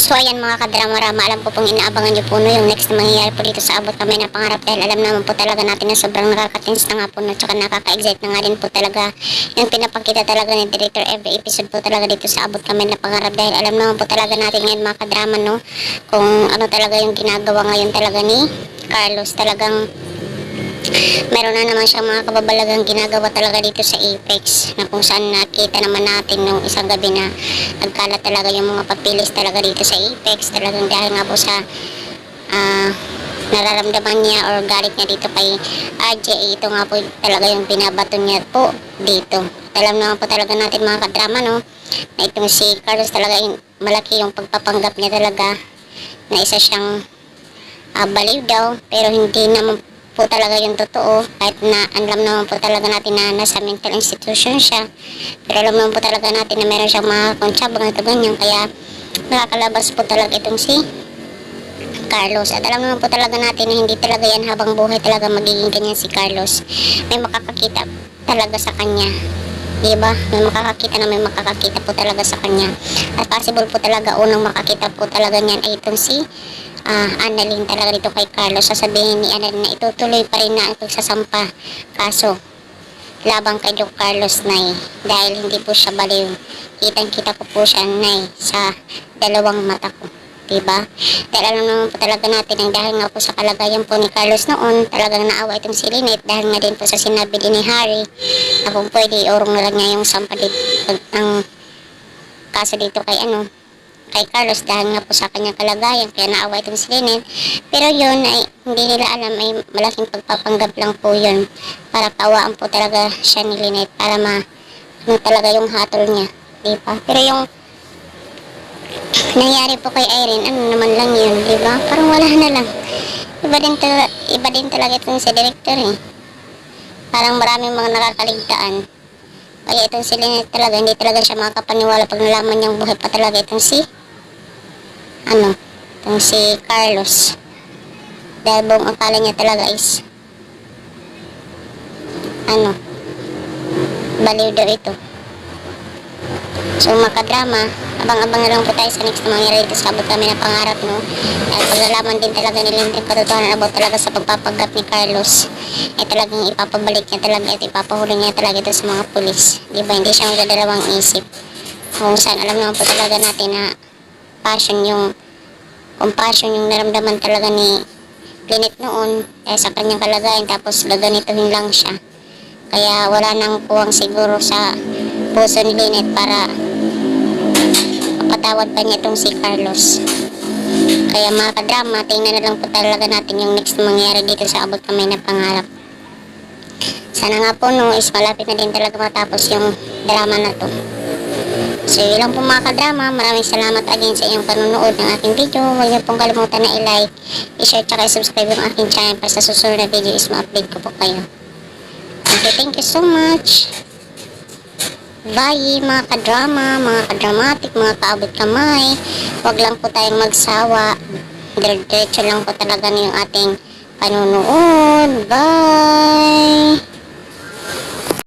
So ayan mga kadrama-rama, alam ko pong inaabangan nyo po no, yung next na mangyayari po dito sa Abot Kamay na Pangarap, dahil alam naman po talaga natin na sobrang nakaka-tense na nga po no, tsaka nakaka-excite na nga din po talaga yung pinapakita talaga ni Director every episode po talaga dito sa Abot Kamay na Pangarap, dahil alam naman po talaga natin ngayon mga kadrama no, kung ano talaga yung ginagawa ngayon talaga ni Carlos. Talagang meron na naman siyang mga kababalagang ginagawa talaga dito sa Apex, na kung saan nakita naman natin nung isang gabi na nagkalat talaga yung mga papilis talaga dito sa Apex, talagang dahil nga po sa nararamdaman niya or galit niya dito kay RJ. Ito nga po talaga yung binabato niya po dito. Alam naman po talaga natin mga kadrama no, na itong si Carlos talaga malaki yung pagpapanggap niya talaga na isa siyang baliw daw, pero hindi naman po talaga yung totoo, kahit na alam naman po talaga natin na nasa mental institution siya, pero alam naman po talaga natin na meron siyang mga konsyabang ito ganyan, kaya nakakalabas po talaga itong si Carlos. At alam naman po talaga natin na hindi talaga yan habang buhay talaga magiging ganyan si Carlos. May makakakita talaga sa kanya, diba? May makakakita po talaga sa kanya, at possible po talaga unang makakita po talaga niyan ay itong si Annalyn talaga dito kay Carlos. Sasabihin ni Annalyn na itutuloy pa rin na ang pagsasampa kaso labang kay Joe Carlos Nay, dahil hindi po siya baliw. Kitang kita ko po siya Nay sa dalawang mata ko, diba? Dahil alam naman po talaga natin ang dahil nga po sa kalagayan po ni Carlos noon, talagang naawa itong si Lynette, dahil nga din po sa sinabi din ni Harry na kung pwede iurong na lang niya yung sampa dito ang kaso dito kay kay Carlos, dahil nga po sa kanyang kalagayan, kaya naawa itong si Lynette. Pero yun ay hindi nila alam, ay malaking pagpapanggap lang po yun para pawaan po talaga siya ni Lynette, para talaga yung hatol niya, diba? Pero yung nangyari po kay Irene, ano naman lang yun, diba? Parang wala na lang. Iba din talaga itong si Director parang maraming mga nakakaligtaan. Kaya itong si Lynette talaga, hindi talaga siya makakapaniwala pag nalaman niyang buhay pa talaga itong si Carlos. Dahil buong akala niya talaga is baliw daw ito. So makadrama, abang-abang na lang po tayo sa next na mangyari dito sa Abot Kamay na Pangarap no. At paglalaman din talaga nila yung katotohanan about talaga sa pagpapagat ni Carlos, ay talagang ipapabalik niya talaga at ipapahuli niya talaga ito sa mga pulis, diba? Hindi siya magdadalawang isip, kung saan alam naman po talaga natin na compassion yung naramdaman talaga ni Lynette noon sa kanyang kalagayan, tapos gaganituhin lang siya. Kaya wala nang puwang siguro sa puso ni Lynette para mapatawad pa niya itong si Carlos. Kaya mga kadrama, tingnan na lang po talaga natin yung next mangyayari dito sa Abot Kamay na Pangarap. Sana nga po no, is malapit na din talaga matapos yung drama na to. So yun lang po mga kadrama, maraming salamat again sa inyong panunood ng aking video. Huwag niyo pong kalimutan na i-like, i-share, tsaka i-subscribe yung aking channel para sa susunod na video is ma-update ko po kayo. Okay, thank you so much. Bye mga kadrama, mga kadramatic, mga kaabot kamay. Huwag lang po tayong magsawa. Diretso lang po talaga na yung ating panunood. Bye!